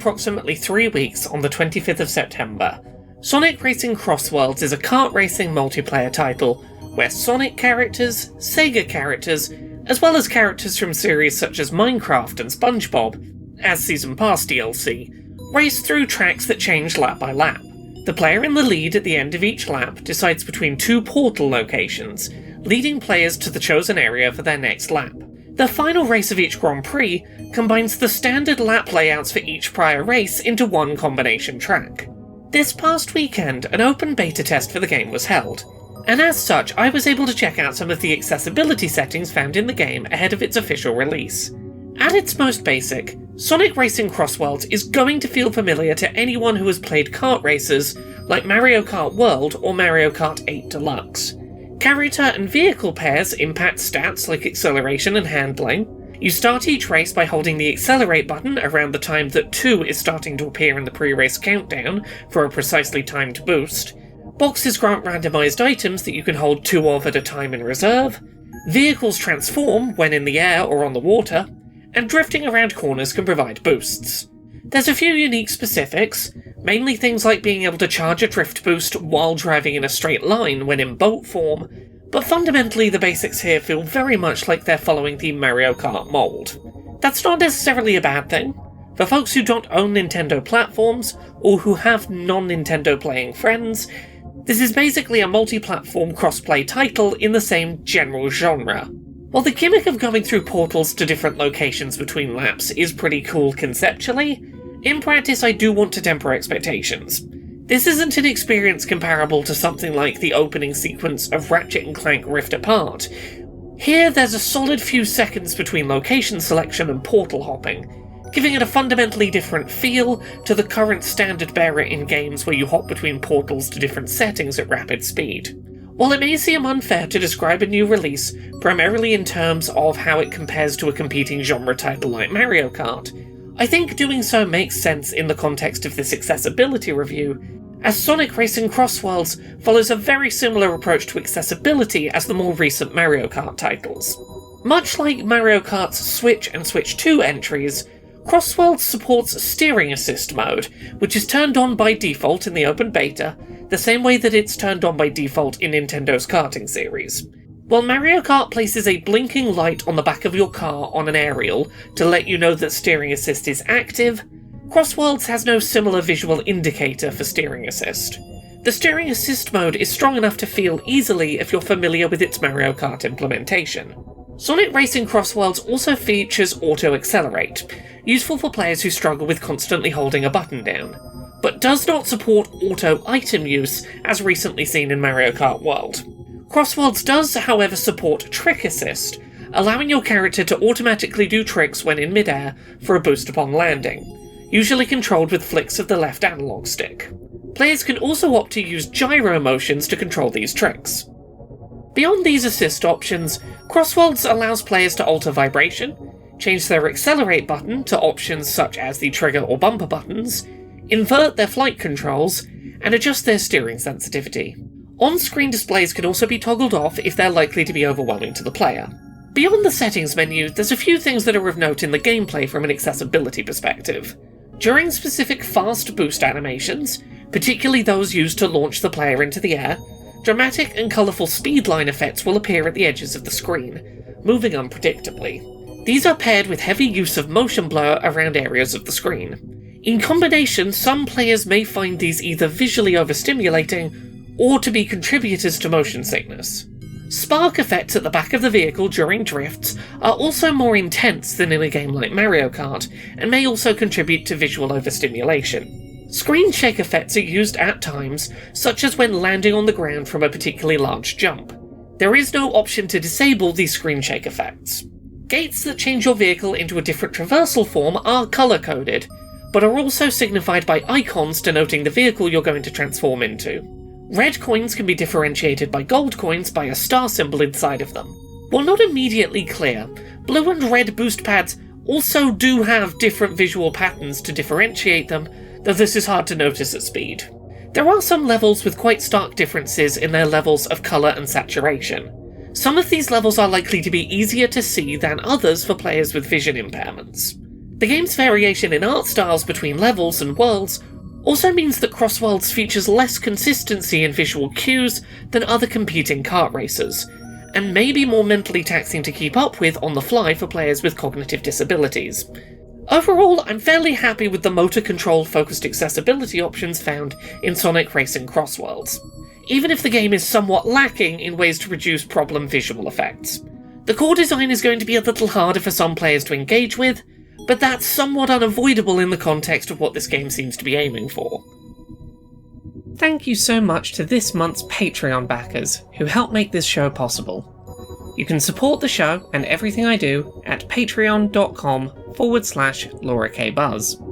approximately 3 weeks on the 25th of September, Sonic Racing Crossworlds is a kart racing multiplayer title where Sonic characters, Sega characters, as well as characters from series such as Minecraft and SpongeBob, as Season Pass DLC, race through tracks that change lap by lap. The player in the lead at the end of each lap decides between 2 portal locations, leading players to the chosen area for their next lap. The final race of each Grand Prix combines the standard lap layouts for each prior race into one combination track. This past weekend, an open beta test for the game was held, and as such I was able to check out some of the accessibility settings found in the game ahead of its official release. At its most basic, Sonic Racing Crossworlds is going to feel familiar to anyone who has played kart races like Mario Kart World or Mario Kart 8 Deluxe. Character and vehicle pairs impact stats like acceleration and handling. You start each race by holding the accelerate button around the time that 2 is starting to appear in the pre-race countdown for a precisely timed boost. Boxes grant randomized items that you can hold 2 of at a time in reserve. Vehicles transform when in the air or on the water, and drifting around corners can provide boosts. There's a few unique specifics, mainly things like being able to charge a drift boost while driving in a straight line when in boat form, but fundamentally the basics here feel very much like they're following the Mario Kart mold. That's not necessarily a bad thing. For folks who don't own Nintendo platforms, or who have non-Nintendo playing friends, this is basically a multi-platform cross-play title in the same general genre. While the gimmick of going through portals to different locations between laps is pretty cool conceptually, in practice I do want to temper expectations. This isn't an experience comparable to something like the opening sequence of Ratchet & Clank Rift Apart. Here there's a solid few seconds between location selection and portal hopping, giving it a fundamentally different feel to the current standard bearer in games where you hop between portals to different settings at rapid speed. While it may seem unfair to describe a new release primarily in terms of how it compares to a competing genre title like Mario Kart, I think doing so makes sense in the context of this accessibility review, as Sonic Racing Crossworlds follows a very similar approach to accessibility as the more recent Mario Kart titles. Much like Mario Kart's Switch and Switch 2 entries, Crossworlds supports steering assist mode, which is turned on by default in the open beta, the same way that it's turned on by default in Nintendo's karting series. While Mario Kart places a blinking light on the back of your car on an aerial to let you know that steering assist is active, Crossworlds has no similar visual indicator for steering assist. The steering assist mode is strong enough to feel easily if you're familiar with its Mario Kart implementation. Sonic Racing Crossworlds also features Auto Accelerate, useful for players who struggle with constantly holding a button down, but does not support auto item use as recently seen in Mario Kart World. Crossworlds does, however, support Trick Assist, allowing your character to automatically do tricks when in midair for a boost upon landing, usually controlled with flicks of the left analog stick. Players can also opt to use gyro motions to control these tricks. Beyond these assist options, Crossworlds allows players to alter vibration, change their accelerate button to options such as the trigger or bumper buttons, invert their flight controls, and adjust their steering sensitivity. On-screen displays can also be toggled off if they're likely to be overwhelming to the player. Beyond the settings menu, there's a few things that are of note in the gameplay from an accessibility perspective. During specific fast boost animations, particularly those used to launch the player into the air, dramatic and colourful speedline effects will appear at the edges of the screen, moving unpredictably. These are paired with heavy use of motion blur around areas of the screen. In combination, some players may find these either visually overstimulating or to be contributors to motion sickness. Spark effects at the back of the vehicle during drifts are also more intense than in a game like Mario Kart, and may also contribute to visual overstimulation. Screen shake effects are used at times, such as when landing on the ground from a particularly large jump. There is no option to disable these screen shake effects. Gates that change your vehicle into a different traversal form are colour-coded, but are also signified by icons denoting the vehicle you're going to transform into. Red coins can be differentiated by gold coins by a star symbol inside of them. While not immediately clear, blue and red boost pads also do have different visual patterns to differentiate them, though this is hard to notice at speed. There are some levels with quite stark differences in their levels of colour and saturation. Some of these levels are likely to be easier to see than others for players with vision impairments. The game's variation in art styles between levels and worlds also means that Crossworlds features less consistency in visual cues than other competing kart racers, and may be more mentally taxing to keep up with on the fly for players with cognitive disabilities. Overall, I'm fairly happy with the motor control focused accessibility options found in Sonic Racing Crossworlds, even if the game is somewhat lacking in ways to produce problem visual effects. The core design is going to be a little harder for some players to engage with, but that's somewhat unavoidable in the context of what this game seems to be aiming for. Thank you so much to this month's Patreon backers who help make this show possible. You can support the show and everything I do at patreon.com/LauraKBuzz.